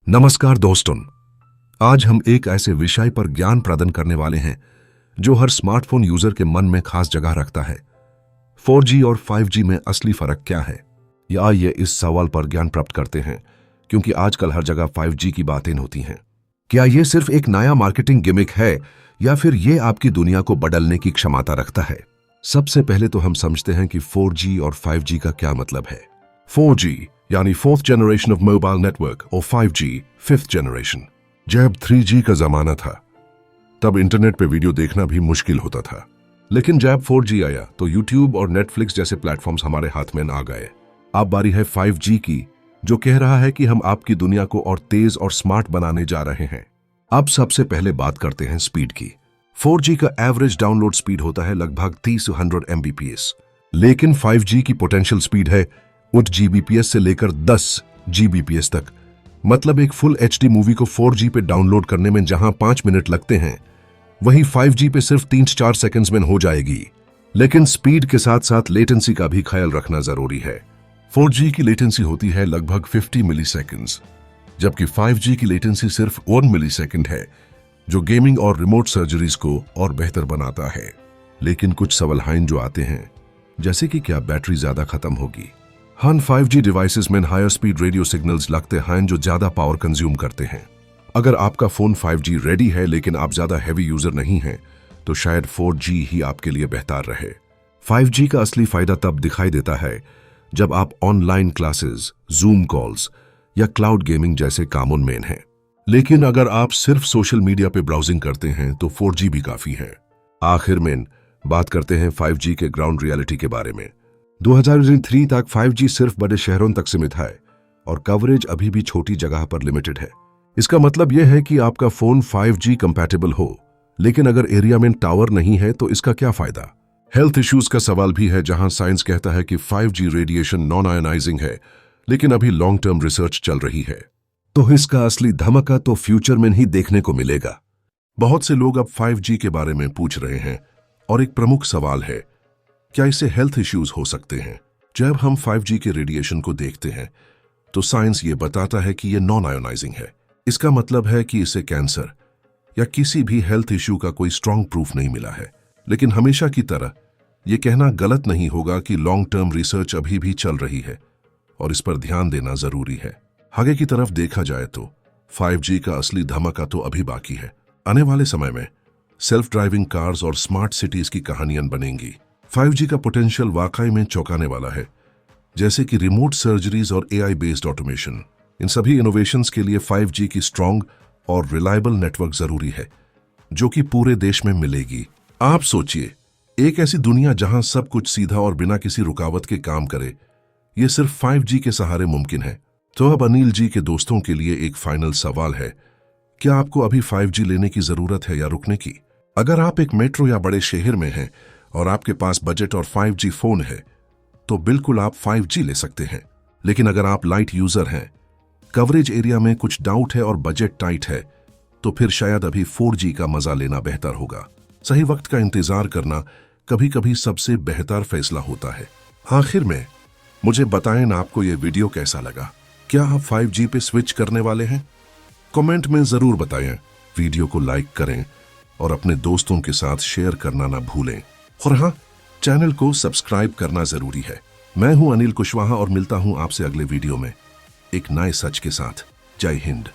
नमस्कार दोस्तों, आज हम एक ऐसे विषय पर ज्ञान प्रदान करने वाले हैं जो हर स्मार्टफोन यूजर के मन में खास जगह रखता है। 4G और 5G में असली फर्क क्या है? या ये इस सवाल पर ज्ञान प्राप्त करते हैं क्योंकि आजकल हर जगह 5G की बातें होती हैं। क्या ये सिर्फ एक नया मार्केटिंग गिमिक है या फिर ये आपकी दुनिया को बदलने की क्षमता रखता है? सबसे पहले तो हम समझते हैं कि 4G और 5G का क्या मतलब है। 4G यानी fourth generation of mobile network और 5G फिफ्थ जनरेशन। जब 3G का जमाना था तब इंटरनेट पे वीडियो देखना भी मुश्किल होता था, लेकिन जब 4G आया तो यूट्यूब और नेटफ्लिक्स जैसे प्लेटफॉर्म्स हमारे हाथ में आ गए। अब बारी है 5G की, जो कह रहा है कि हम आपकी दुनिया को और तेज और स्मार्ट बनाने जा रहे हैं। अब सबसे पहले बात करते हैं स्पीड की। 4G का एवरेज डाउनलोड स्पीड होता है लगभग 30-100 Mbps, लेकिन 5G की पोटेंशियल स्पीड है 8 Gbps से लेकर 10 Gbps तक। मतलब एक फुल HD मूवी को 4G पे डाउनलोड करने में जहां 5 मिनट लगते हैं, वहीं 5G पे सिर्फ 3-4 सेकंड्स में हो जाएगी। लेकिन स्पीड के साथ साथ लेटेंसी का भी ख्याल रखना जरूरी है। 4G की लेटेंसी होती है लगभग 50 मिलीसेकंड्स, जबकि 5G की लेटेंसी सिर्फ 1 मिलीसेकंड है, जो गेमिंग और रिमोट सर्जरीज को और बेहतर बनाता है। लेकिन कुछ सवाल जो आते हैं, जैसे कि क्या बैटरी ज्यादा खत्म होगी? हाँ, 5G डिवाइसेस में हायर स्पीड रेडियो सिग्नल्स लगते हैं जो ज्यादा पावर कंज्यूम करते हैं। अगर आपका फोन 5G रेडी है लेकिन आप ज्यादा हैवी यूजर नहीं हैं, तो शायद 4G ही आपके लिए बेहतर रहे। 5G का असली फायदा तब दिखाई देता है जब आप ऑनलाइन क्लासेस, जूम कॉल्स या क्लाउड गेमिंग जैसे कामों में हैं। लेकिन अगर आप सिर्फ सोशल मीडिया पे ब्राउजिंग करते हैं तो 4G भी काफी है। आखिर में बात करते हैं 5G के ग्राउंड रियलिटी के बारे में। 2003 तक 5G सिर्फ बड़े शहरों तक सीमित है और कवरेज अभी भी छोटी जगह पर लिमिटेड है। इसका मतलब यह है कि आपका फोन 5G कंपैटिबल हो, लेकिन अगर एरिया में टावर नहीं है तो इसका क्या फायदा? हेल्थ इश्यूज का सवाल भी है, जहां साइंस कहता है कि 5G रेडिएशन नॉन आयोनाइजिंग है, लेकिन अभी लॉन्ग टर्म रिसर्च चल रही है। तो इसका असली धमाका तो फ्यूचर में ही देखने को मिलेगा। बहुत से लोग अब 5G के बारे में पूछ रहे हैं और एक प्रमुख सवाल है, क्या इससे हेल्थ इश्यूज हो सकते हैं? जब हम 5G के रेडिएशन को देखते हैं तो साइंस ये बताता है कि ये नॉन आयोनाइजिंग है। इसका मतलब है कि इसे कैंसर या किसी भी हेल्थ इश्यू का कोई स्ट्रांग प्रूफ नहीं मिला है। लेकिन हमेशा की तरह यह कहना गलत नहीं होगा कि लॉन्ग टर्म रिसर्च अभी भी चल रही है और इस पर ध्यान देना जरूरी है। आगे की तरफ देखा जाए तो 5G का असली धमाका तो अभी बाकी है। आने वाले समय में सेल्फ ड्राइविंग कार्स और स्मार्ट सिटीज की कहानियां बनेंगी। 5G का पोटेंशियल वाकई में चौंकाने वाला है, जैसे कि रिमोट सर्जरीज और AI बेस्ड ऑटोमेशन। इन सभी इनोवेशंस के लिए 5G की स्ट्रांग और रिलायबल नेटवर्क जरूरी है, जो कि पूरे देश में मिलेगी। आप सोचिए, एक ऐसी दुनिया जहां सब कुछ सीधा और बिना किसी रुकावट के काम करे, यह सिर्फ 5G के सहारे मुमकिन है। तो अब अनिल जी के दोस्तों के लिए एक फाइनल सवाल है, क्या आपको अभी 5G लेने की जरूरत है या रुकने की? अगर आप एक मेट्रो या बड़े शहर में हैं और आपके पास बजट और 5G फोन है, तो बिल्कुल आप 5G ले सकते हैं। लेकिन अगर आप लाइट यूजर हैं, कवरेज एरिया में कुछ डाउट है और बजट टाइट है, तो फिर शायद अभी 4G का मजा लेना बेहतर होगा। सही वक्त का इंतजार करना कभी कभी सबसे बेहतर फैसला होता है। आखिर में मुझे बताएं ना, आपको यह वीडियो कैसा लगा? क्या आप 5G पे स्विच करने वाले हैं? कमेंट में जरूर बताएं। वीडियो को लाइक करें और अपने दोस्तों के साथ शेयर करना ना भूलें। और हाँ, चैनल को सब्सक्राइब करना जरूरी है। मैं हूं अनिल कुशवाहा और मिलता हूं आपसे अगले वीडियो में एक नए सच के साथ। जय हिंद।